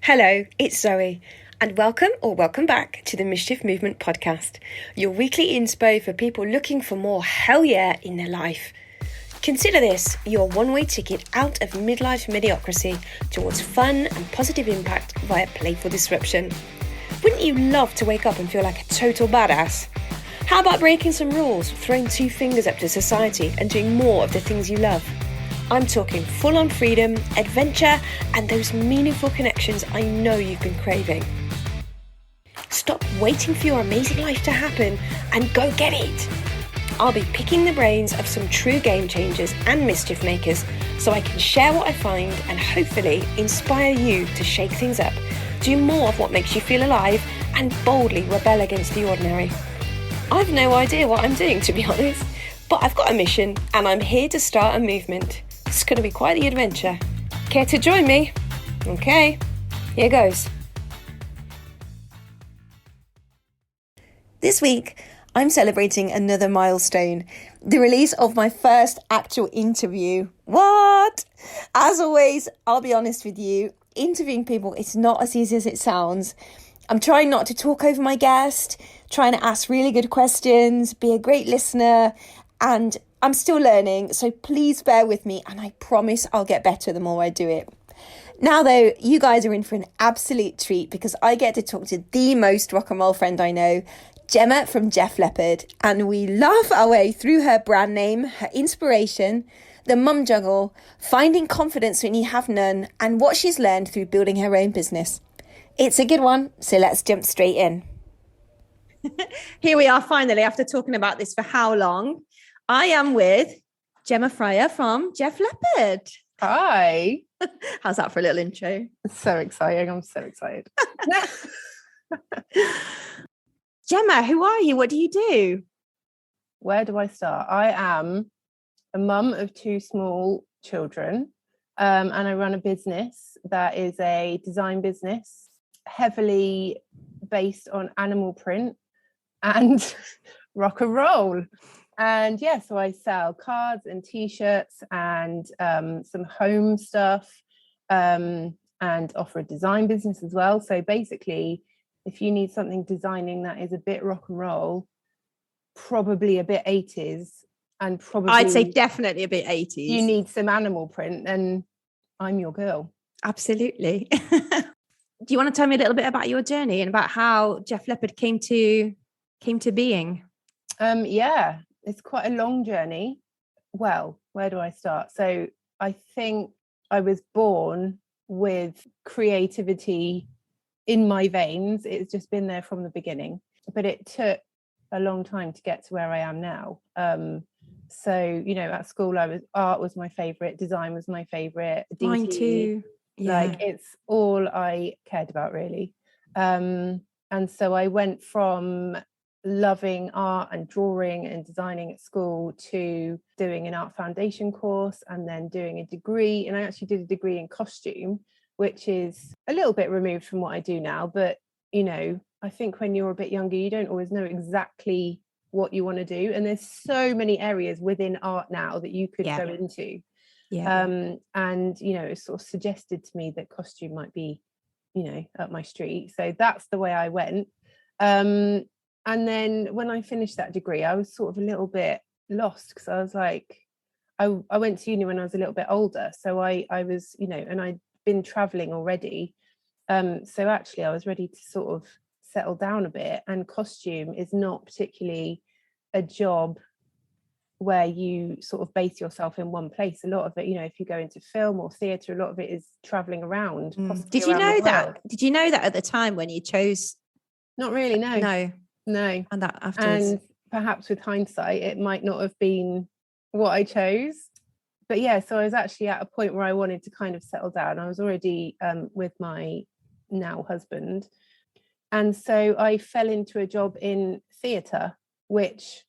Hello, it's Zoe, and welcome back to the Mischief Movement podcast, your weekly inspo for people looking for more hell yeah in their life. Consider this your one-way ticket out of midlife mediocrity towards fun and positive impact via playful disruption. Wouldn't you love to wake up and feel like a total badass? How about breaking some rules, throwing two fingers up to society and doing more of the things you love? I'm talking full-on freedom, adventure, and those meaningful connections I know you've been craving. Stop waiting for your amazing life to happen and go get it! I'll be picking the brains of some true game changers and mischief makers so I can share what I find and hopefully inspire you to shake things up, do more of what makes you feel alive, and boldly rebel against the ordinary. I've no idea what I'm doing, to be honest, but I've got a mission and I'm here to start a movement. It's going to be quite the adventure. Care to join me? Okay, here goes. This week, I'm celebrating another milestone, the release of my first actual interview. What? As always, I'll be honest with you, interviewing people, it's not as easy as it sounds. I'm trying not to talk over my guest, trying to ask really good questions, be a great listener, and I'm still learning, so please bear with me, and I promise I'll get better the more I do it. Now though, you guys are in for an absolute treat because I get to talk to the most rock and roll friend I know, Gemma from Geoff Leopard, and we laugh our way through her brand name, her inspiration, the mum-juggle, finding confidence when you have none, and what she's learned through building her own business. It's a good one, so let's jump straight in. Here we are finally, after talking about this for how long. I am with Gemma Fryer from Geoff Leopard. Hi. How's that for a little intro? It's so exciting. I'm so excited. Gemma, who are you? What do you do? Where do I start? I am a mum of two small children, and I run a business that is a design business, heavily based on animal print and rock and roll. And yeah, so I sell cards and t-shirts and some home stuff, and offer a design business as well. So basically, if you need something designing that is a bit rock and roll, probably a bit 80s, and probably I'd say definitely a bit 80s. You need some animal print, then I'm your girl. Absolutely. Do you want to tell me a little bit about your journey and about how Geoff Leopard came to being? Yeah, it's quite a long journey. Well, where do I start? So I think I was born with creativity in my veins. It's just been there from the beginning, but it took a long time to get to where I am now. So, you know, at school, art was my favorite, design was my favorite. Mine too. Yeah. Like, it's all I cared about, really. And so I went from loving art and drawing and designing at school to doing an art foundation course and then doing a degree. And I actually did a degree in costume, which is a little bit removed from what I do now. But, you know, I think when you're a bit younger, you don't always know exactly what you want to do. And there's so many areas within art now that you could go into. Yeah. And, you know, it sort of suggested to me that costume might be, you know, up my street. So that's the way I went. And then when I finished that degree, I was sort of a little bit lost because I was like, I went to uni when I was a little bit older. So I was, you know, and I'd been traveling already. So actually I was ready to sort of settle down a bit. And costume is not particularly a job where you sort of base yourself in one place. A lot of it, you know, if you go into film or theatre, a lot of it is traveling around. Did you know that? Did you know that at the time when you chose? Not really, no. No. And that afterwards. And perhaps with hindsight, it might not have been what I chose. But yeah, so I was actually at a point where I wanted to kind of settle down. I was already with my now husband. And so I fell into a job in theatre, which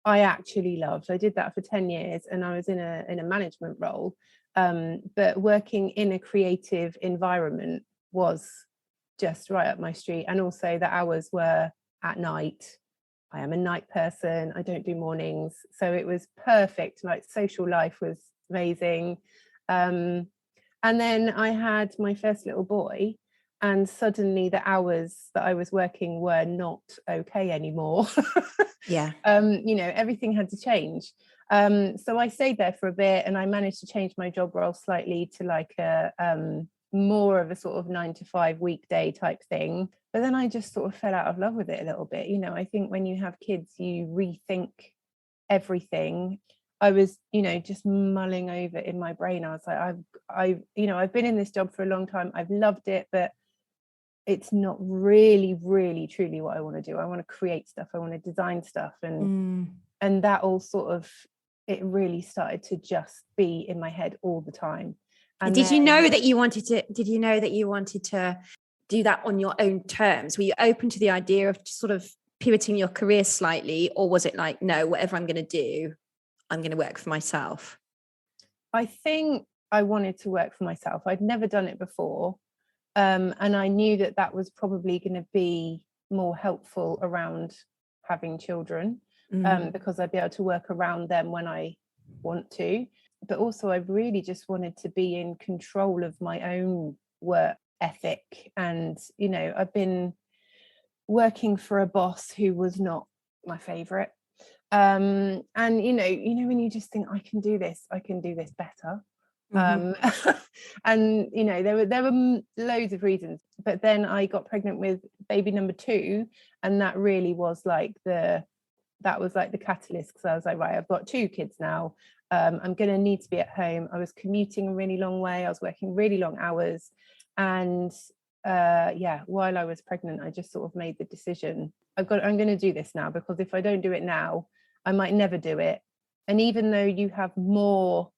I actually loved. I did that for 10 years and I was in a management role. But working in a creative environment was just right up my street. And also the hours were at night. I am a night person. I don't do mornings. So it was perfect. Like, social life was amazing. And then I had my first little boy, and suddenly the hours that I was working were not okay anymore. Yeah. Everything had to change. So I stayed there for a bit, and I managed to change my job role slightly to like a more of a sort of 9 to 5 weekday type thing. But then I just sort of fell out of love with it a little bit. I think when you have kids, you rethink everything. I was, just mulling over in my brain. I was like, I've been in this job for a long time. I've loved it, but it's not really, really, truly what I want to do. I want to create stuff. I want to design stuff, and that all sort of, it really started to just be in my head all the time. And did you know that you wanted to do that on your own terms? Were you open to the idea of sort of pivoting your career slightly, or was it like, no, whatever I'm going to do, I'm going to work for myself? I think I wanted to work for myself. I'd never done it before. And I knew that was probably going to be more helpful around having children, because I'd be able to work around them when I want to. But also I really just wanted to be in control of my own work ethic. And, I've been working for a boss who was not my favorite. And, when you just think, I can do this better. And there were loads of reasons, but then I got pregnant with baby number 2, and that really was like the catalyst, because I was like, right, I've got 2 kids now. I'm going to need to be at home. I was commuting a really long way. I was working really long hours, and while I was pregnant, I just sort of made the decision, I'm going to do this now, because if I don't do it now, I might never do it. And even though you have more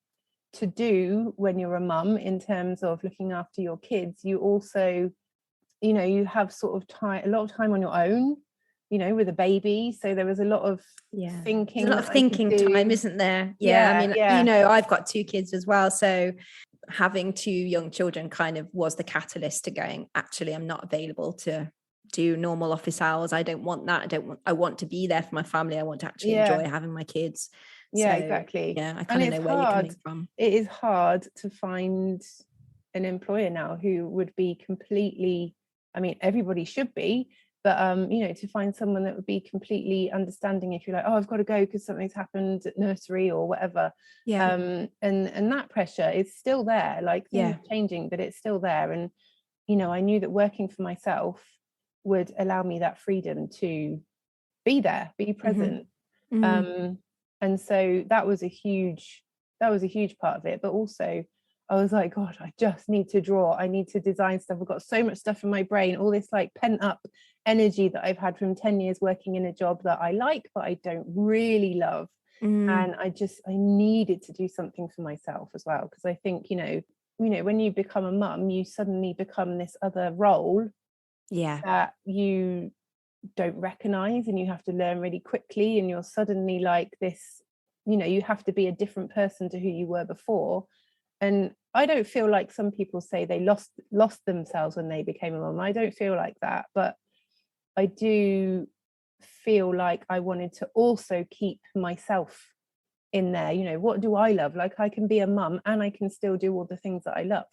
to do when you're a mum in terms of looking after your kids, you also, you have sort of a lot of time on your own, with a baby. So there was a lot of thinking. There's a lot of thinking time, isn't there? I've got 2 kids as well, so having 2 young children kind of was the catalyst to going, actually, I'm not available to do normal office hours. I don't want that. I want to be there for my family. I want to actually enjoy having my kids. Yeah, so, exactly. Yeah, I kind of know where you're coming from. It is hard to find an employer now who would be completely, everybody should be, but to find someone that would be completely understanding if you're like, oh, I've got to go because something's happened at nursery or whatever. And that pressure is still there, like things changing, but it's still there. And I knew that working for myself would allow me that freedom to be there, be present. And so that was a huge part of it. But also I was like, God, I just need to draw. I need to design stuff. I've got so much stuff in my brain, all this like pent up energy that I've had from 10 years working in a job that I like, but I don't really love. And I needed to do something for myself as well. Because I think, when you become a mum, you suddenly become this other role that you don't recognize, and you have to learn really quickly, and you're suddenly like this, you have to be a different person to who you were before. And I don't feel like some people say they lost themselves when they became a mum. I don't feel like that, but I do feel like I wanted to also keep myself in there. What do I love? Like, I can be a mum and I can still do all the things that I love.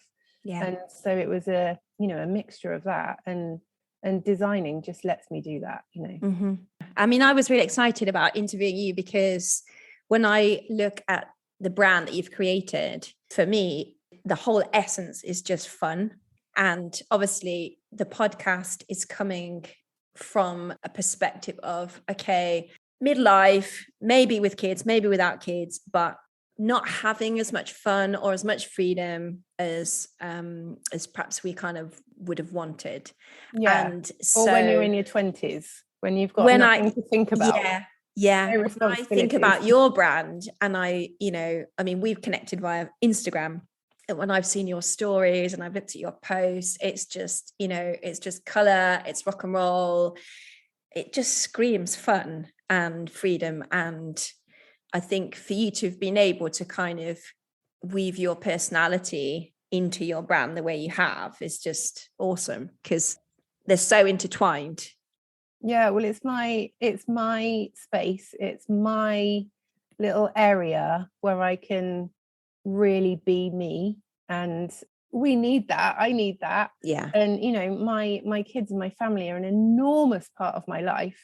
And so it was a mixture of that, and designing just lets me do that. I was really excited about interviewing you, because when I look at the brand that you've created, for me, the whole essence is just fun. And obviously the podcast is coming from a perspective of, okay, midlife, maybe with kids, maybe without kids, but not having as much fun or as much freedom as perhaps we kind of would have wanted. And so, or when you're in your 20s, when you've got nothing to think about. No I think about your brand, and we've connected via Instagram, and when I've seen your stories and I've looked at your posts, it's just, it's just color, it's rock and roll, it just screams fun and freedom. And I think for you to have been able to kind of weave your personality into your brand the way you have is just awesome, because they're so intertwined. Yeah, well, it's my space. It's my little area where I can really be me. And we need that. I need that. Yeah. And you know, my kids and my family are an enormous part of my life,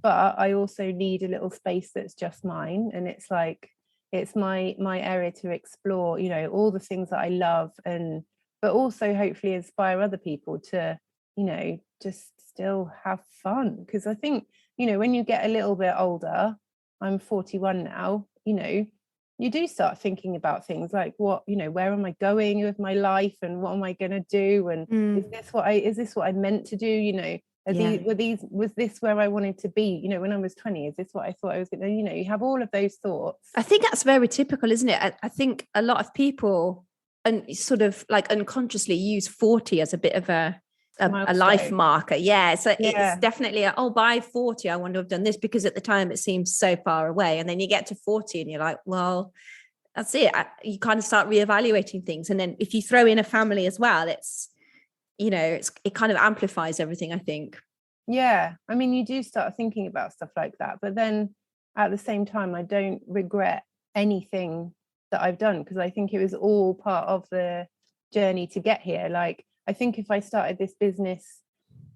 but I also need a little space that's just mine. And it's like, it's my area to explore, you know, all the things that I love, and but also hopefully inspire other people to, you know, just still have fun. Because I think, you know, when you get a little bit older, I'm 41 now, you know, you do start thinking about things like, what, you know, where am I going with my life, and what am I going to do, and is this what I meant to do, you know, was this where I wanted to be, you know, when I was 20, is this what I thought I was going to, you know, you have all of those thoughts. I think that's very typical, isn't it? I think a lot of people and sort of like unconsciously use 40 as a bit of a life marker. Yeah. So it's definitely by 40, I want to have done this, because at the time it seems so far away. And then you get to 40 and you're like, well, that's it. You kind of start reevaluating things. And then if you throw in a family as well, it's, you know, it kind of amplifies everything, I think. Yeah. I mean, you do start thinking about stuff like that, but then at the same time, I don't regret anything that I've done, because I think it was all part of the journey to get here. Like, I think if I started this business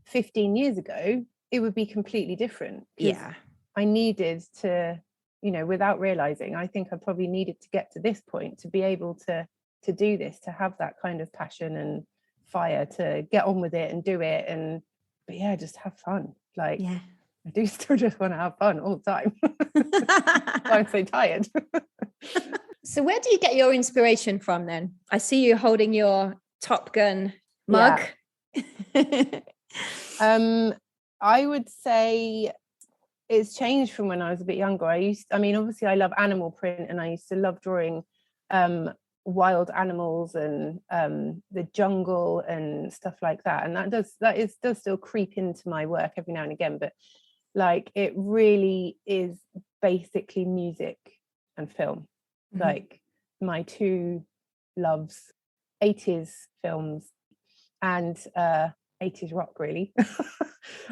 15 years ago, it would be completely different. Yeah. I needed to, you know, without realizing, I think I probably needed to get to this point to be able to do this, to have that kind of passion and fire to get on with it and do it. And but yeah, just have fun. Like, yeah, I do still just want to have fun all the time. I'm so tired. So where do you get your inspiration from then? I see you holding your Top Gun mug. Yeah. I would say it's changed from when I was a bit younger. Obviously I love animal print, and I used to love drawing wild animals and the jungle and stuff like that. And that does still creep into my work every now and again. But like, it really is basically music and film. Mm-hmm. Like, my two loves, 80s films and 80s rock, really.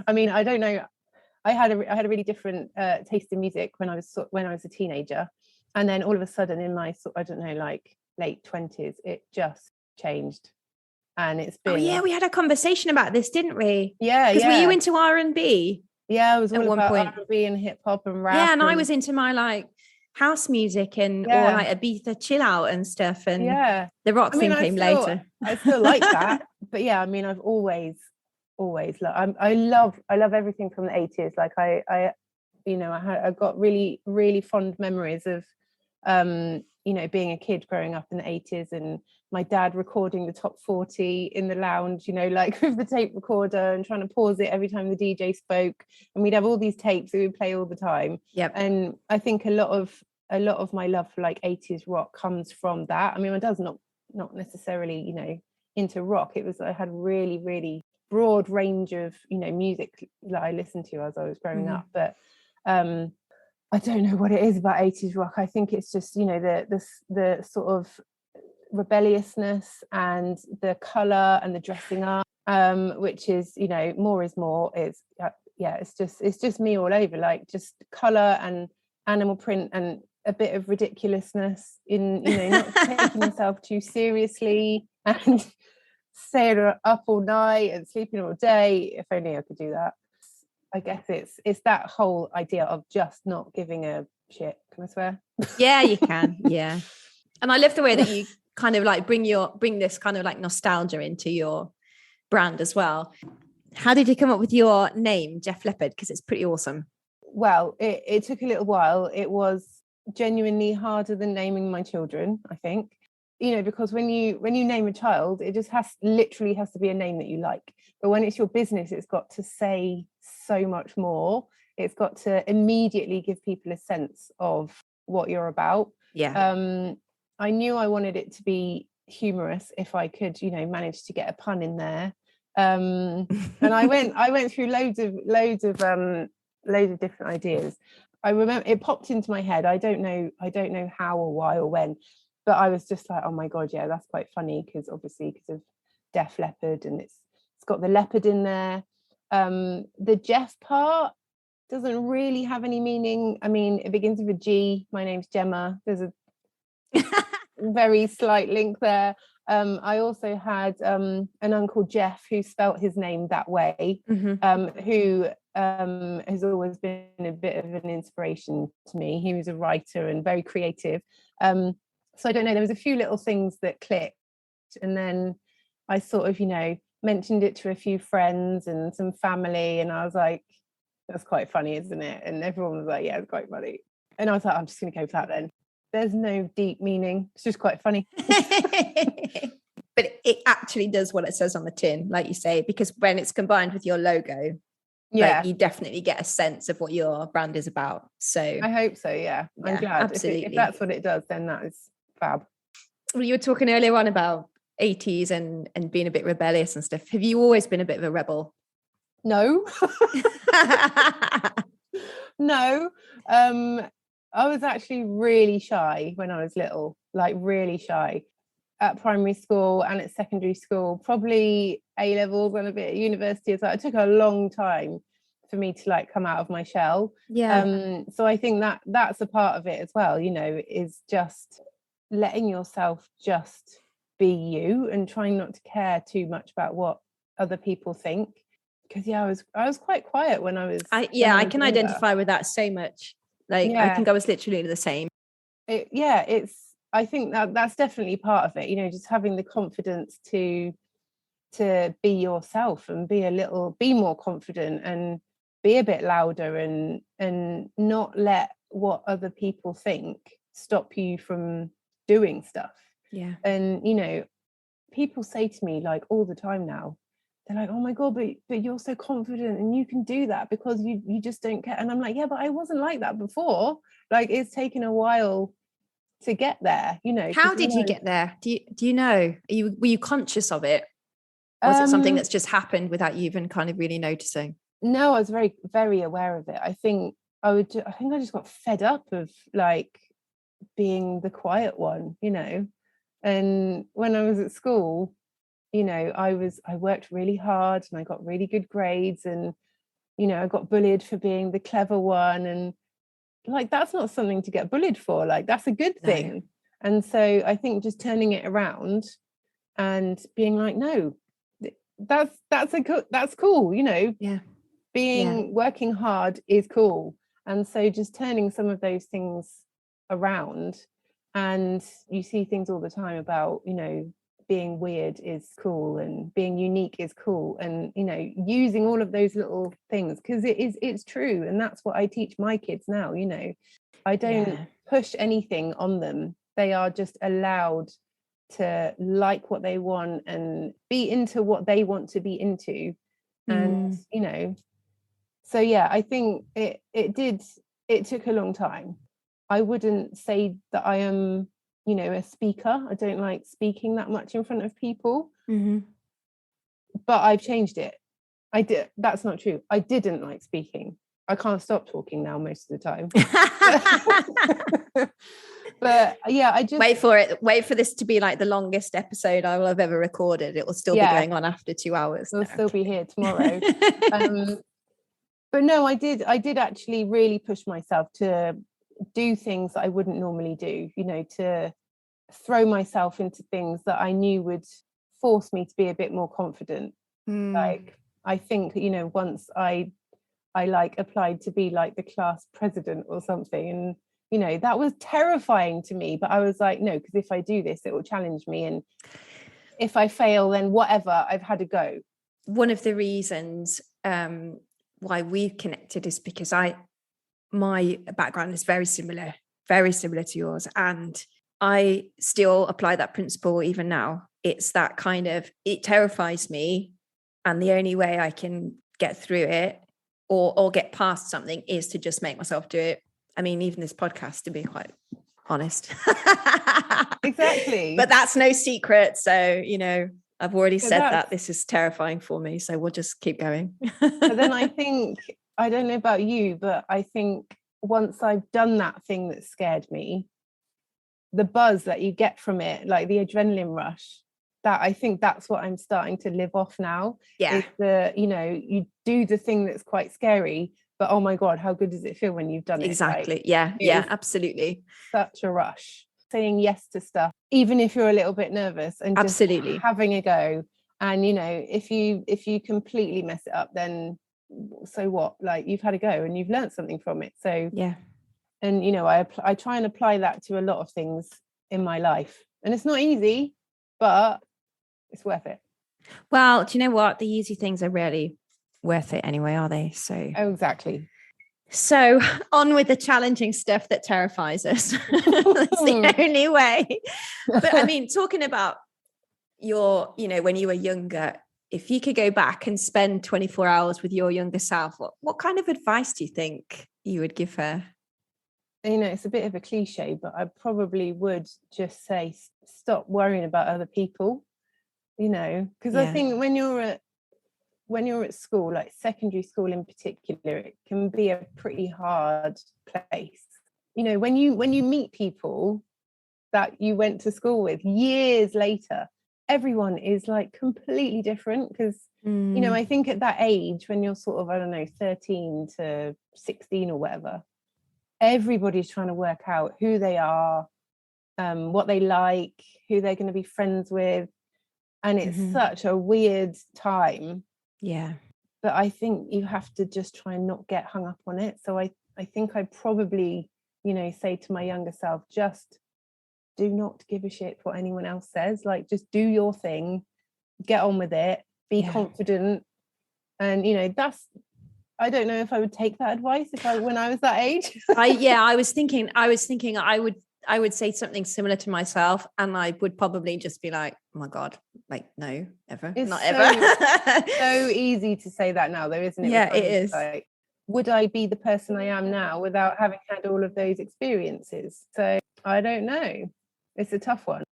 I mean, I don't know. I had a really different taste in music when I was a teenager, and then all of a sudden in my like late 20s, it just changed. And it's been, we had a conversation about this, didn't we? Yeah, because were you into R&B? Yeah, I was all about R&B and hip hop and rap. Yeah, and I was into my like house music and or like Ibiza chill out and stuff, and the rock thing came later. I still like that, but yeah, I mean, I've always I love everything from the 80s. Like, I got really, really fond memories of being a kid growing up in the 80s, and my dad recording the top 40 in the lounge, like with the tape recorder, and trying to pause it every time the DJ spoke, and we'd have all these tapes that we'd play all the time. Yep. And I think a lot of my love for like 80s rock comes from that. I mean, my dad's not necessarily into rock. I had really, really broad range of music that I listened to as I was growing up, but I don't know what it is about 80s rock. I think it's just the sort of rebelliousness and the color and the dressing up, which is more is more. It's just me all over, like just color and animal print and a bit of ridiculousness in not taking myself too seriously and staying up all night and sleeping all day. If only I could do that. I guess it's that whole idea of just not giving a shit. Can I swear? Yeah, you can. Yeah. And I love the way that you kind of like bring this kind of like nostalgia into your brand as well. How did you come up with your name, Geoff Leopard? Because it's pretty awesome. Well, it took a little while. It was genuinely harder than naming my children, I think. Because when you name a child, it just literally has to be a name that you like. But when it's your business, it's got to say so much more. It's got to immediately give people a sense of what you're about. Yeah. I knew I wanted it to be humorous if I could, manage to get a pun in there. And I went through loads of different ideas. I remember it popped into my head. I don't know how or why or when, but I was just like, oh my God, yeah, that's quite funny, because of Def Leopard, and it's got the leopard in there. The Geoff part doesn't really have any meaning. I mean, it begins with a G. My name's Gemma. There's a very slight link there. I also had an uncle Geoff, who spelt his name that way, who has always been a bit of an inspiration to me. He was a writer and very creative. So I don't know, there was a few little things that clicked, and then I sort of, mentioned it to a few friends and some family, and I was like, that's quite funny, isn't it? And everyone was like, yeah, it's quite funny. And I was like, I'm just going to go for that then. There's no deep meaning. It's just quite funny. But it actually does what it says on the tin, like you say, because when it's combined with your logo, you definitely get a sense of what your brand is about. So I hope so. Yeah, I'm glad. Absolutely. If that's what it does, then that is fab. Well, you were talking earlier on about 80s and being a bit rebellious and stuff. Have you always been a bit of a rebel? No. No. I was actually really shy when I was little, like really shy, at primary school and at secondary school, probably A levels and a bit at university as well. It took a long time for me to like come out of my shell. So I think that's a part of it as well, is just letting yourself just be you and trying not to care too much about what other people think. Because I was quite quiet when I was I can identify with that so much. I think I was literally the same. I think that's definitely part of it, just having the confidence to be yourself and be more confident and be a bit louder and not let what other people think stop you from doing stuff. And people say to me like all the time now, they're like, oh my God, but you're so confident and you can do that because you just don't care. And I'm like, yeah, but I wasn't like that before. Like, it's taken a while to get there, How did you get there? Do you know? Were you conscious of it? Or was it something that's just happened without you even kind of really noticing? No, I was very, very aware of it. I think I just got fed up of like being the quiet one, And when I was at school, I worked really hard and I got really good grades, and I got bullied for being the clever one, and like that's not something to get bullied for, like that's a good thing. And so I think just turning it around and being like, no, that's cool, working hard is cool. And so just turning some of those things around, and you see things all the time about being weird is cool and being unique is cool, and using all of those little things, because it's true, and that's what I teach my kids now. I don't push anything on them. They are just allowed to like what they want and be into what they want to be into. And so I think it took a long time. I wouldn't say that I am a speaker. I don't like speaking that much in front of people. But I've changed it. That's not true. I didn't like speaking. I can't stop talking now most of the time. But I just wait for this to be like the longest episode I will have ever recorded. It will still be going on after 2 hours. We'll still be here tomorrow. But no, I did actually really push myself to do things that I wouldn't normally do, to throw myself into things that I knew would force me to be a bit more confident. Like, I think, once I like applied to be like the class president or something, and that was terrifying to me, but I was like, no, because if I do this, it will challenge me, and if I fail, then whatever, I've had a go. One of the reasons why we've connected is because my background is very similar to yours, and I still apply that principle even now. It's that kind of, it terrifies me, and the only way I can get through it or get past something is to just make myself do it. I mean, even this podcast, to be quite honest. Exactly. But that's no secret. So, I've already said that this is terrifying for me. So we'll just keep going. But then I think, I don't know about you, but I think once I've done that thing that scared me, the buzz that you get from it, like the adrenaline rush, that I think that's what I'm starting to live off now. Is you do the thing that's quite scary, but oh my God, how good does it feel when you've done it? Exactly. Like, yeah, absolutely. Such a rush. saying yes to stuff, even if you're a little bit nervous, and just absolutely having a go. And, you know, if you completely mess it up, then so what? Like, you've had a go and you've learned something from it. So yeah. And, you know, I try and apply that to a lot of things in my life. And it's not easy, but it's worth it. Well, do you know what? The easy things are rarely worth it anyway, are they? So Oh, exactly. So on with the challenging stuff that terrifies us. That's the only way. But I mean, talking about your, you know, when you were younger, if you could go back and spend 24 hours with your younger self, what kind of advice do you think you would give her? You know, it's a bit of a cliche, but I probably would just say, stop worrying about other people, you know, because I think when you're at school, like secondary school in particular, it can be a pretty hard place. You know, when you meet people that you went to school with years later, everyone is like completely different, because you know, I think at that age, when you're sort of, I don't know, 13 to 16 or whatever, everybody's trying to work out who they are, what they like, who they're going to be friends with, and it's such a weird time. Yeah. But I think you have to just try and not get hung up on it. So I think I'd probably, you know, say to my younger self, just do not give a shit what anyone else says. Like, just do your thing, get on with it, be confident. And, you know, I don't know if I would take that advice when I was that age. I was thinking I would say something similar to myself, and I would probably just be like, oh my God, like, no, ever, not ever. So easy to say that now, though, isn't it? Yeah, it is. Like, would I be the person I am now without having had all of those experiences? So I don't know. It's a tough one.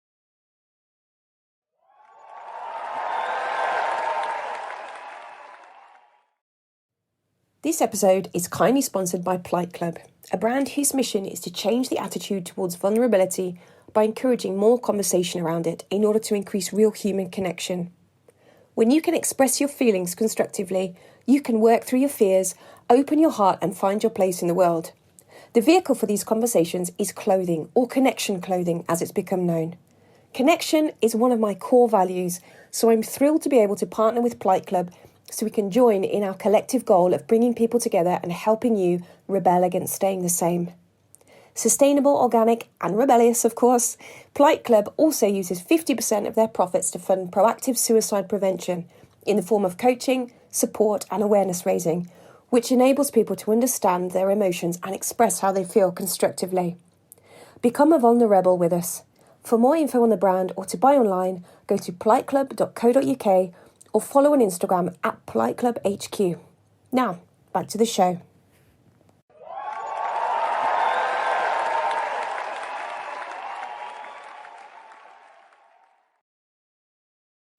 This episode is kindly sponsored by Polite Club, a brand whose mission is to change the attitude towards vulnerability by encouraging more conversation around it in order to increase real human connection. When you can express your feelings constructively, you can work through your fears, open your heart and find your place in the world. The vehicle for these conversations is clothing, or connection clothing as it's become known. Connection is one of my core values, so I'm thrilled to be able to partner with Polite Club so we can join in our collective goal of bringing people together and helping you rebel against staying the same. Sustainable, organic and rebellious, of course, Polite Club also uses 50% of their profits to fund proactive suicide prevention in the form of coaching, support and awareness raising, which enables people to understand their emotions and express how they feel constructively. Become a vulnerable with us. For more info on the brand or to buy online, go to politeclub.co.uk or follow on Instagram at politeclubhq. Now, back to the show.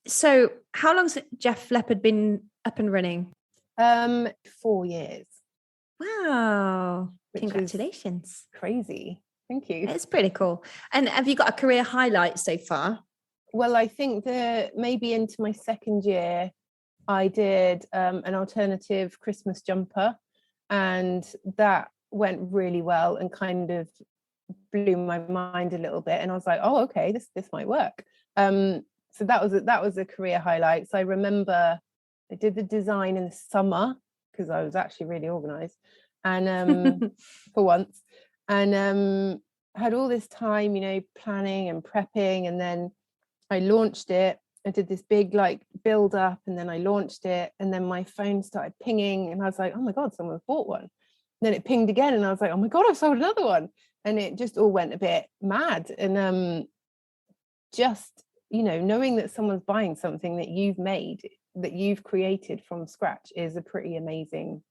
So how long's Geoff Leopard been up and running? 4 years. Wow. Congratulations. Crazy. Thank you. It's pretty cool. And have you got a career highlight so far? Well, I think that maybe into my second year, I did an alternative Christmas jumper, and that went really well and kind of blew my mind a little bit. And I was like, oh, okay, this might work. So that was a career highlight. So I remember I did the design in the summer because I was actually really organized, and for once, and had all this time, you know, planning and prepping, and then I launched it. I did this big like build up, and then I launched it, and then my phone started pinging, and I was like, oh my God, someone's bought one. And then it pinged again, and I was like, oh my God, I've sold another one. And it just all went a bit mad. And just, you know, knowing that someone's buying something that you've made, that you've created from scratch, is a pretty amazing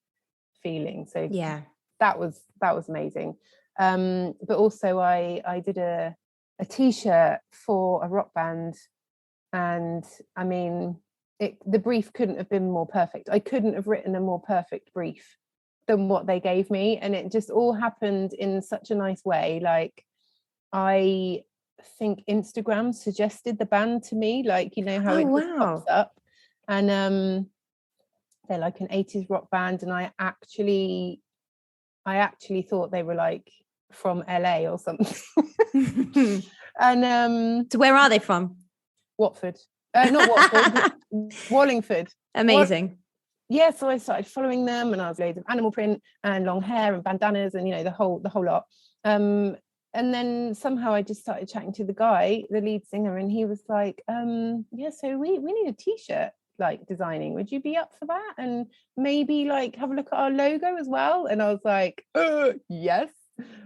feeling. So yeah, that was amazing. But also I did a t-shirt for a rock band, and I mean, the brief couldn't have been more perfect. I couldn't have written a more perfect brief than what they gave me, and it just all happened in such a nice way. Like, I think Instagram suggested the band to me, like, you know how it just pops up, and they're like an 80s rock band, and I actually thought they were like from LA or something. And so where are they from? Watford. Not Watford, Wallingford. Amazing. Yeah, so I started following them, and I was loads of animal print and long hair and bandanas and, you know, the whole lot. And then somehow I just started chatting to the guy, the lead singer, and he was like, yeah, so we need a t-shirt like designing. Would you be up for that? And maybe like have a look at our logo as well? And I was like, yes.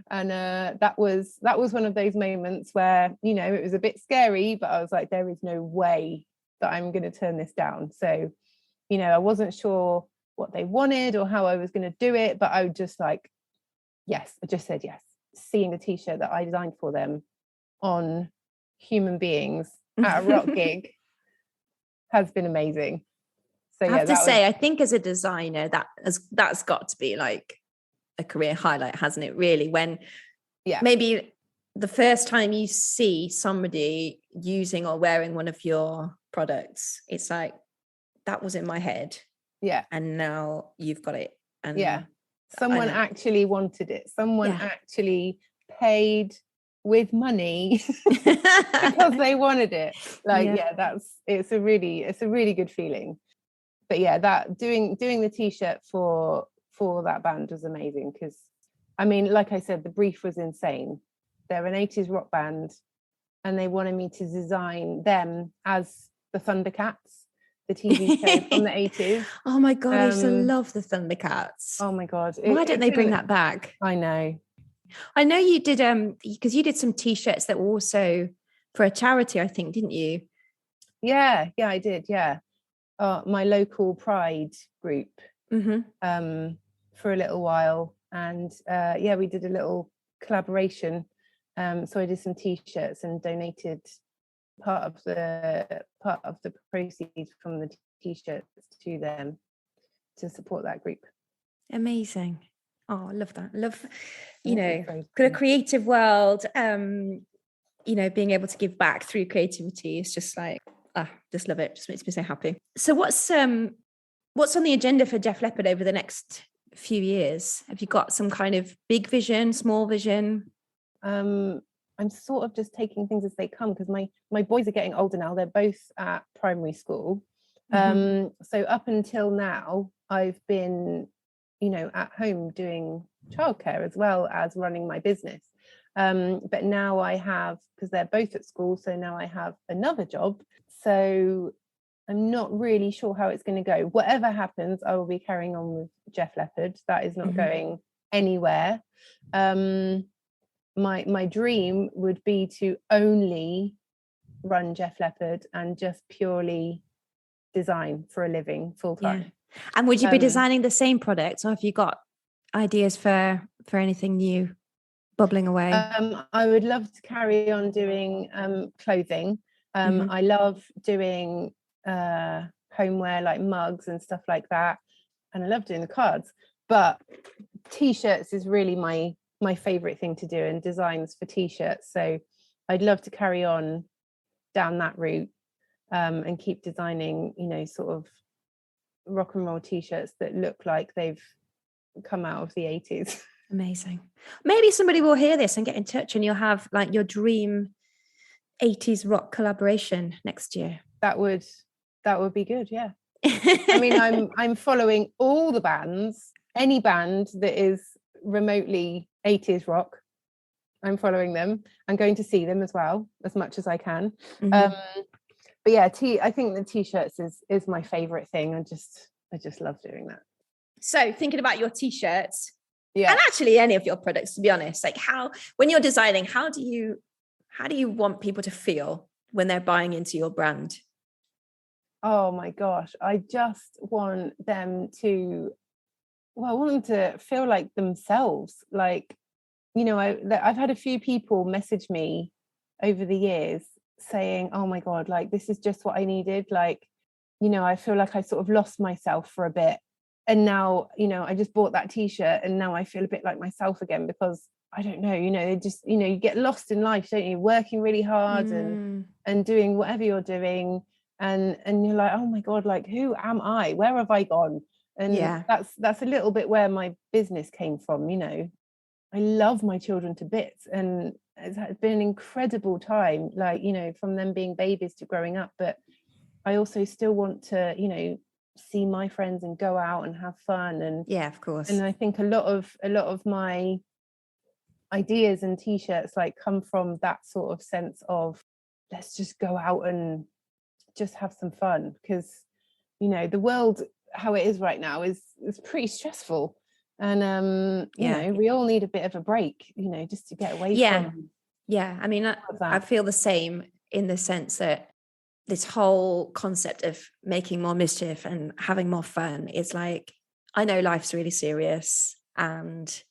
And that was one of those moments where, you know, it was a bit scary, but I was like, there is no way that I'm going to turn this down. So, you know, I wasn't sure what they wanted or how I was going to do it, but I would just like, yes, I just said yes. Seeing the t-shirt that I designed for them on human beings at a rock gig has been amazing. So I have to say, I think as a designer, that's got to be like a career highlight, hasn't it, really? When maybe the first time you see somebody using or wearing one of your products, it's like, that was in my head, and now you've got it. And someone actually wanted it, someone actually paid with money because they wanted it. Like it's a really good feeling. But that doing the t-shirt for that band was amazing, because I mean, like I said, the brief was insane. They're an 80s rock band, and they wanted me to design them as the Thundercats, the TV show from the 80s. Oh my god, I used to love the Thundercats. Oh my god, why don't they bring that back? I know you did because you did some t-shirts that were also for a charity, I think, didn't you? Yeah I did. My local Pride group for a little while, and we did a little collaboration. So I did some t-shirts and donated part of the proceeds from the t-shirts to them to support that group. Amazing. Oh, I love that. You know, the creative world, you know, being able to give back through creativity is just like, just love it. Just makes me so happy. So what's on the agenda for Geoff Leopard over the next few years? Have you got some kind of big vision, small vision? I'm sort of just taking things as they come, because my boys are getting older now. They're both at primary school. So up until now, I've been, you know, at home doing childcare as well as running my business. But now I have, because they're both at school, so now I have another job. So I'm not really sure how it's going to go. Whatever happens, I will be carrying on with Geoff Leopard. That is not going anywhere. My dream would be to only run Geoff Leopard and just purely design for a living full time. Yeah. And would you be designing the same products, or have you got ideas for anything new bubbling away? I would love to carry on doing clothing. I love doing homeware like mugs and stuff like that, and I love doing the cards, but t-shirts is really my favorite thing to do, and designs for t-shirts. So I'd love to carry on down that route, and keep designing, you know, sort of rock and roll t-shirts that look like they've come out of the 80s. Amazing. Maybe somebody will hear this and get in touch, and you'll have like your dream 80s rock collaboration next year. That would be good. Yeah. I mean, I'm following all the bands, any band that is remotely 80s rock. I'm following them. I'm going to see them as well, as much as I can. But yeah, I think the t-shirts is my favorite thing. I just love doing that. So thinking about your t-shirts, and actually any of your products, to be honest, like when you're designing, how do you want people to feel when they're buying into your brand? Oh my gosh, I just want them to feel like themselves. Like, you know, I've had a few people message me over the years saying, oh my God, like this is just what I needed. Like, you know, I feel like I sort of lost myself for a bit. And now, you know, I just bought that t-shirt and now I feel a bit like myself again, because I don't know, you know, they just, you know, you get lost in life, don't you? Working really hard and doing whatever you're doing. And you're like, oh my God, like, who am I? Where have I gone? And that's a little bit where my business came from, you know. I love my children to bits, and it's been an incredible time, like, you know, from them being babies to growing up. But I also still want to, you know, see my friends and go out and have fun. And yeah, of course. And I think a lot of my ideas and t-shirts like come from that sort of sense of, let's just go out and just have some fun, because, you know, the world how it is right now is pretty stressful, and you know, we all need a bit of a break, you know, just to get away from. I mean, I feel the same, in the sense that this whole concept of making more mischief and having more fun is like, I know life's really serious and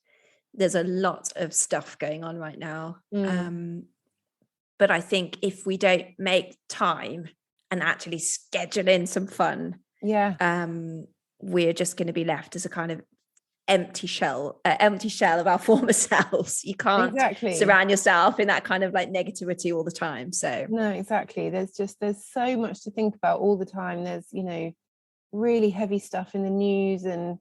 there's a lot of stuff going on right now. But I think if we don't make time and actually schedule in some fun, we're just going to be left as a kind of empty shell of our former selves. You can't surround yourself in that kind of like negativity all the time. So no, exactly. There's so much to think about all the time. There's, you know, really heavy stuff in the news, and,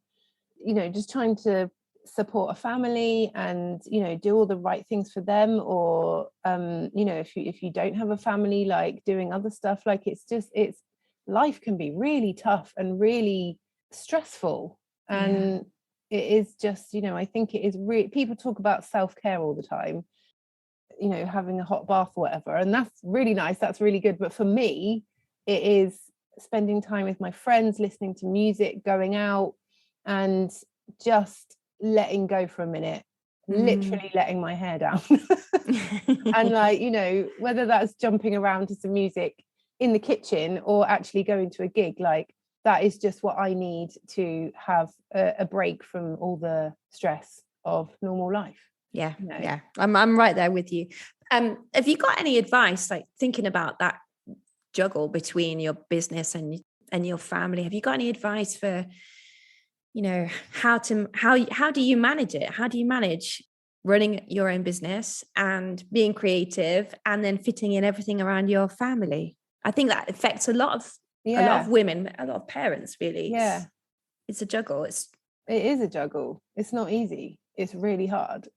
you know, just trying to support a family and, you know, do all the right things for them, or you know, if you don't have a family, like doing other stuff, like it's life can be really tough and really stressful. And it is just, you know, I think it is really, people talk about self-care all the time, you know, having a hot bath or whatever, and that's really nice, that's really good, but for me it is spending time with my friends, listening to music, going out, and just letting go for a minute, literally letting my hair down. And like, you know, whether that's jumping around to some music in the kitchen or actually going to a gig, like that is just what I need to have a break from all the stress of normal life. You know? I'm right there with you. Have you got any advice, like thinking about that juggle between your business and your family? Have you got any advice for, you know, how do you manage it? How do you manage running your own business and being creative and then fitting in everything around your family? I think that affects a lot of women, a lot of parents, really. It's a juggle. It is a juggle. It's not easy. It's really hard.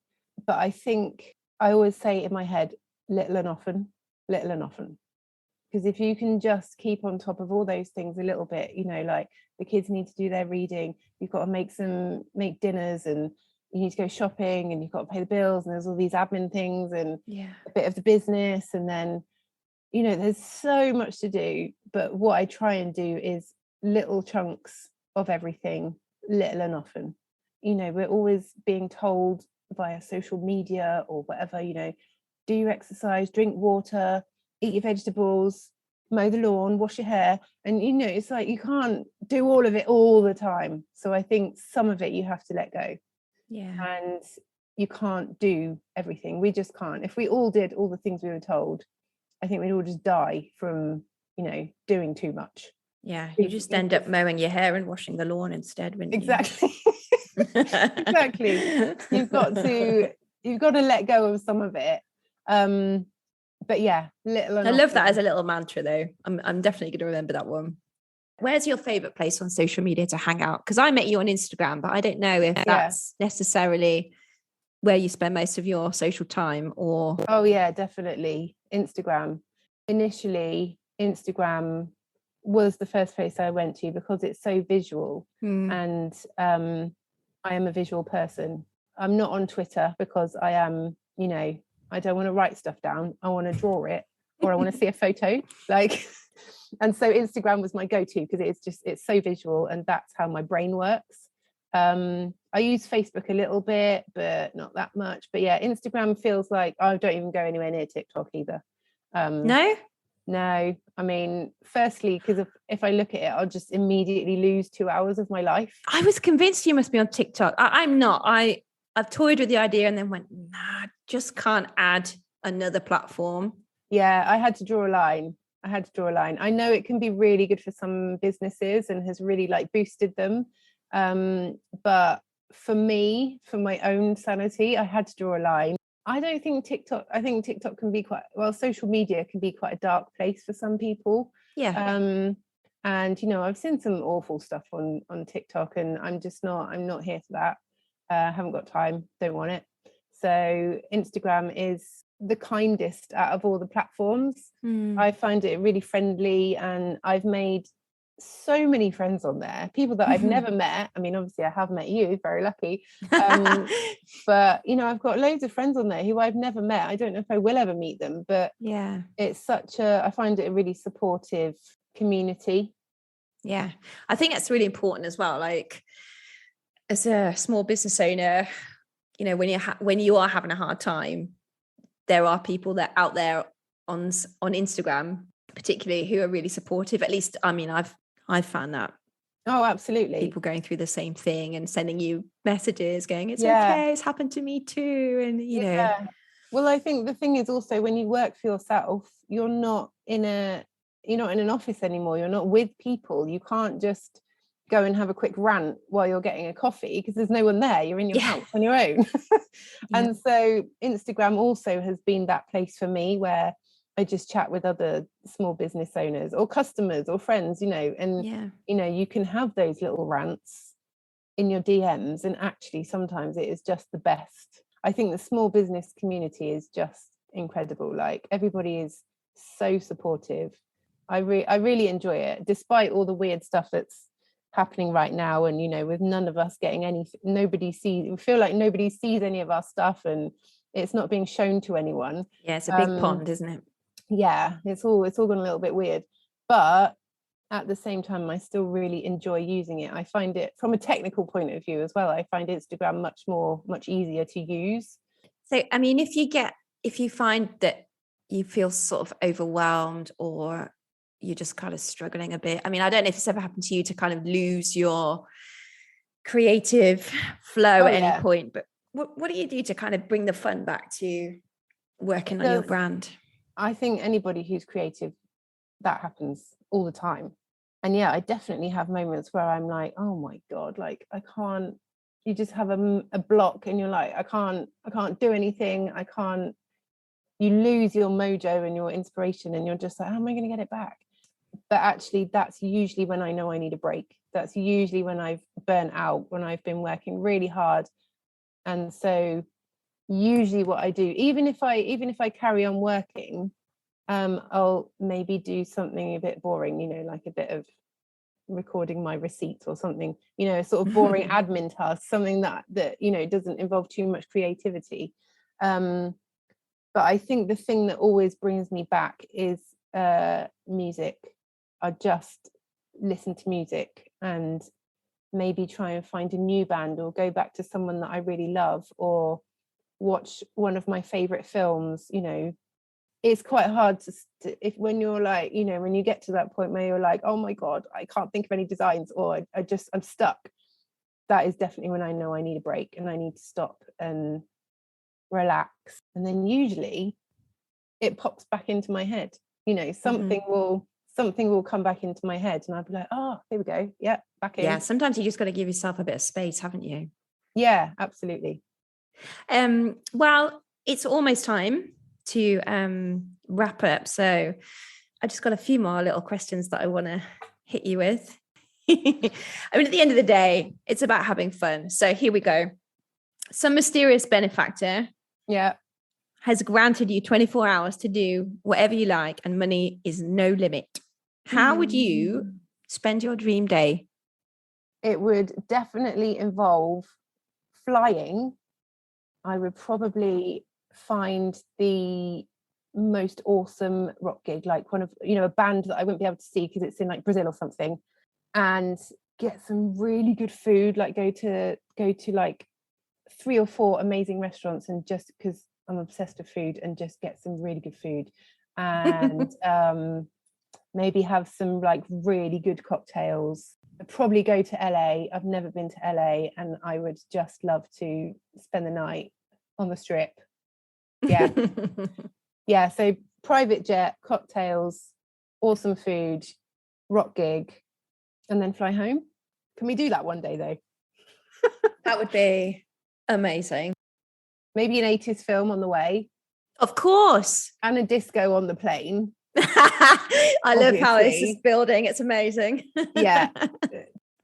But I think I always say in my head, little and often. Because if you can just keep on top of all those things a little bit, you know, like the kids need to do their reading, you've got to make dinners, and you need to go shopping, and you've got to pay the bills, and there's all these admin things, and a bit of the business, and then, you know, there's so much to do. But what I try and do is little chunks of everything, little and often. You know, we're always being told via social media or whatever, you know, do your exercise, drink water, eat your vegetables, mow the lawn, wash your hair. And, you know, it's like you can't do all of it all the time. So I think some of it you have to let go. And you can't do everything. We just can't. If we all did all the things we were told, I think we'd all just die from, you know, doing too much. You just end up mowing your hair and washing the lawn instead, wouldn't you? Exactly. You've got to let go of some of it. But little and I love that as a little mantra, though. I'm definitely going to remember that one. Where's your favorite place on social media to hang out? Because I met you on Instagram, but I don't know if that's necessarily where you spend most of your social time, or... Oh yeah, definitely Instagram. Initially, Instagram was the first place I went to because it's so visual, and I am a visual person. I'm not on Twitter because I am, you know, I don't want to write stuff down. I want to draw it, or I want to see a photo, like. And so Instagram was my go-to because it's so visual, and that's how my brain works. I use Facebook a little bit, but not that much. But yeah, Instagram feels like I don't even go anywhere near TikTok either. No. I mean, firstly, because if I look at it, I'll just immediately lose 2 hours of my life. I was convinced you must be on TikTok. I'm not. I've toyed with the idea and then went, nah, just can't add another platform. Yeah, I had to draw a line. I know it can be really good for some businesses and has really like boosted them. But for me, for my own sanity, I had to draw a line. I think TikTok can be social media can be quite a dark place for some people. And, you know, I've seen some awful stuff on TikTok, and I'm not here for that. I haven't got time, don't want it. So Instagram is the kindest out of all the platforms. I find it really friendly, and I've made so many friends on there, people that I've never met. I mean, obviously I have met you, very lucky, but you know, I've got loads of friends on there who I've never met. I don't know if I will ever meet them, but yeah, it's I find it a really supportive community. Yeah, I think that's really important as well. Like, as a small business owner, you know, when you are having a hard time, there are people that out there on Instagram, particularly, who are really supportive. At least, I mean, I've found that. Oh, absolutely. People going through the same thing and sending you messages going, it's okay, it's happened to me too. And, you know. Well, I think the thing is also, when you work for yourself, you're not in an office anymore. You're not with people. You can't just go and have a quick rant while you're getting a coffee, because there's no one there. You're in your house on your own. And so Instagram also has been that place for me where I just chat with other small business owners or customers or friends, you know, and you know, you can have those little rants in your DMs, and actually sometimes it is just the best. I think the small business community is just incredible. Like, everybody is so supportive. I really enjoy it, despite all the weird stuff that's happening right now, and you know, with none of us getting we feel like nobody sees any of our stuff, and it's not being shown to anyone. It's a big pond, isn't it? It's all gone a little bit weird, but at the same time I still really enjoy using it. I find it, from a technical point of view as well, I find Instagram much easier to use. So I mean, if you find that you feel sort of overwhelmed, or you're just kind of struggling a bit, I mean, I don't know if it's ever happened to you to kind of lose your creative flow at any point, but what do you do to kind of bring the fun back to working on your brand? I think anybody who's creative, that happens all the time. And I definitely have moments where I'm like, oh my God, like I can't, you just have a block, and you're like, I can't do anything. You lose your mojo and your inspiration, and you're just like, how am I going to get it back? But actually, that's usually when I know I need a break. That's usually when I've burnt out, when I've been working really hard. And so usually what I do, even if I carry on working, I'll maybe do something a bit boring, you know, like a bit of recording my receipts or something, you know, sort of boring admin task, something that you know, doesn't involve too much creativity. But I think the thing that always brings me back is music. I just listen to music and maybe try and find a new band, or go back to someone that I really love, or watch one of my favorite films. You know, it's quite hard when you're like, you know, when you get to that point where you're like, oh my God, I can't think of any designs, or I'm stuck. That is definitely when I know I need a break, and I need to stop and relax. And then usually it pops back into my head, you know, something will come back into my head, and I'll be like, oh, here we go, back in. Sometimes you just got to give yourself a bit of space, haven't you? Absolutely. Well, it's almost time to wrap up, so I just got a few more little questions that I want to hit you with. I mean, at the end of the day, it's about having fun. So here we go. Some mysterious benefactor has granted you 24 hours to do whatever you like, and money is no limit. How would you spend your dream day? It would definitely involve flying. I would probably find the most awesome rock gig, like one of, you know, a band that I wouldn't be able to see because it's in like Brazil or something, and get some really good food, like go to like 3 or 4 amazing restaurants, and just because I'm obsessed with food, and just get some really good food, and maybe have some like really good cocktails. I'd probably go to LA. I've never been to LA, and I would just love to spend the night on the Strip. So private jet, cocktails, awesome food, rock gig, and then fly home. Can we do that one day though? That would be amazing. Maybe an 80s film on the way. Of course. And a disco on the plane. I love how this is building. It's amazing.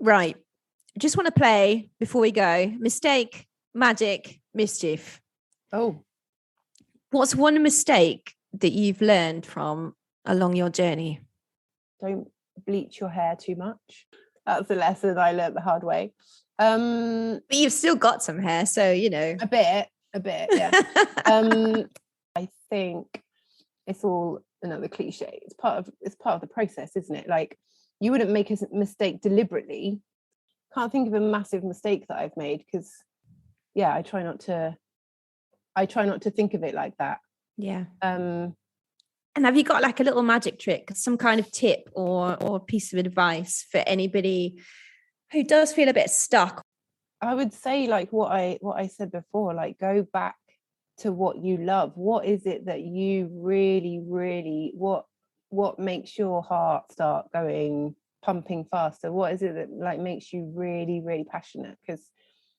Right. Just want to play before we go. Mistake, magic, mischief. Oh, What's one mistake that you've learned from along your journey? don't bleach your hair too much. That's a lesson I learned the hard way. But you've still got some hair, so you know. A bit, yeah. I think it's all another cliche. It's part of the process, isn't it? Like, you wouldn't make a mistake deliberately. Can't think of a massive mistake that I've made, because I try not to think of it like that. Yeah. And have you got like a little magic trick, some kind of tip or piece of advice for anybody who does feel a bit stuck? I would say, like what I said before, like, go back to what you love. What is it that you really, really, what makes your heart start going, pumping faster? What is it that like makes you really, really passionate? Because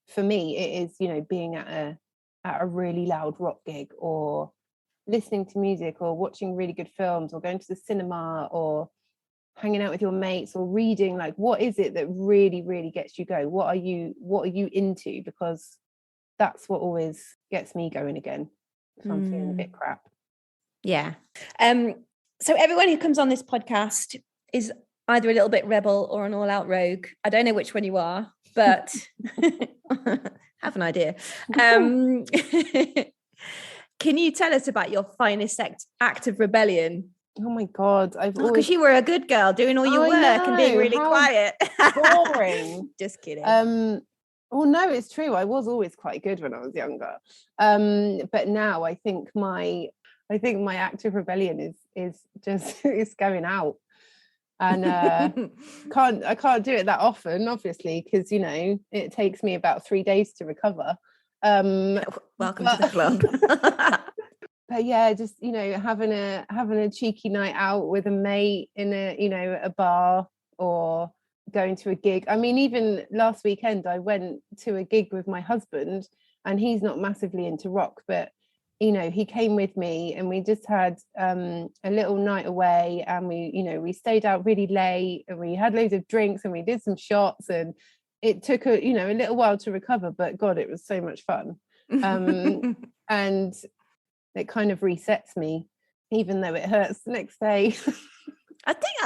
for me, it is, being at a really loud rock gig, or listening to music, or watching really good films, or going to the cinema, or hanging out with your mates, or reading. Like, what is it that really, really gets you going? What are you into? Because that's what always gets me going again if I'm feeling a bit crap. Yeah. So everyone who comes on this podcast is either a little bit rebel or an all-out rogue. I don't know which one you are, but have an idea. Can you tell us about your finest act of rebellion? Oh my God. Because you were a good girl doing all your work and being really quiet. Boring. Just kidding. Well, no, it's true. I was always quite good when I was younger. But now I think my act of rebellion is just it's going out. And I can't do it that often, obviously, because it takes me about 3 days to recover. Welcome to the club. But yeah, just having a cheeky night out with a mate in a bar, or going to a gig. I mean, even last weekend I went to a gig with my husband, and he's not massively into rock, but he came with me, and we just had a little night away, and we stayed out really late, and we had loads of drinks, and we did some shots, and it took a little while to recover, but God, it was so much fun. And it kind of resets me, even though it hurts the next day. I think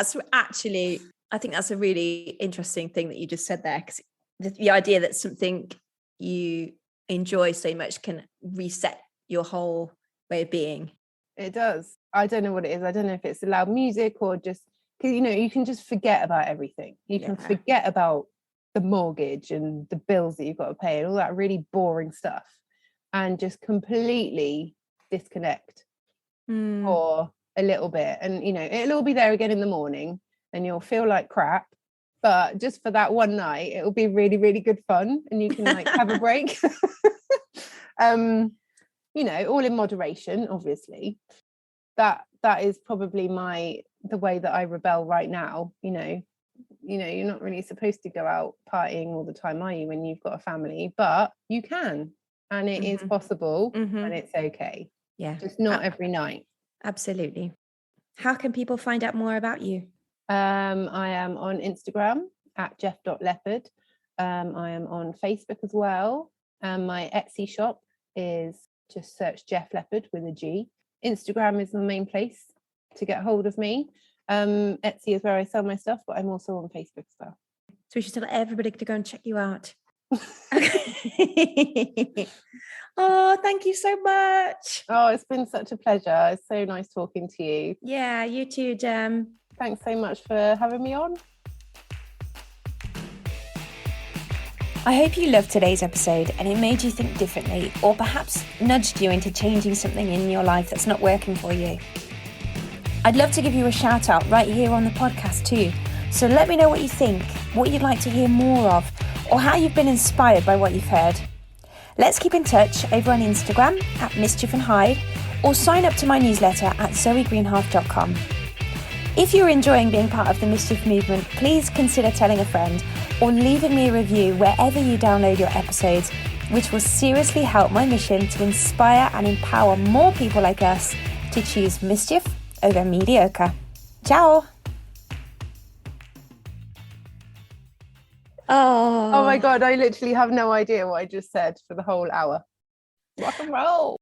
that's a really interesting thing that you just said there, because the idea that something you enjoy so much can reset your whole way of being. It does. I don't know what it is. I don't know if it's the loud music, or just because you can just forget about everything. You can forget about the mortgage and the bills that you've got to pay and all that really boring stuff, and just completely disconnect for a little bit. And it'll all be there again in the morning, and you'll feel like crap, but just for that one night it'll be really, really good fun, and you can like have a break. All in moderation, obviously. That is probably the way that I rebel right now. You're not really supposed to go out partying all the time, are you, when you've got a family? But you can, and it is possible, and it's okay. Yeah, just not every night. Absolutely. How can people find out more about you? I am on Instagram at Geoff.Leopard. I am on Facebook as well. My Etsy shop is just search Geoff Leopard with a G. Instagram is the main place to get hold of me. Etsy is where I sell my stuff, but I'm also on Facebook as well. So we should tell everybody to go and check you out. Oh, thank you so much. Oh, it's been such a pleasure. It's so nice talking to you. Yeah, you too, Gem. Thanks so much for having me on. I hope you loved today's episode and it made you think differently, or perhaps nudged you into changing something in your life that's not working for you. I'd love to give you a shout out right here on the podcast too. So let me know what you think, what you'd like to hear more of, or how you've been inspired by what you've heard. Let's keep in touch over on Instagram at Mischief and Hyde, or sign up to my newsletter at zoegreenhalgh.com. If you're enjoying being part of the Mischief Movement, please consider telling a friend or leaving me a review wherever you download your episodes, which will seriously help my mission to inspire and empower more people like us to choose mischief over mediocre. Ciao! Oh my God, I literally have no idea what I just said for the whole hour. Rock and roll.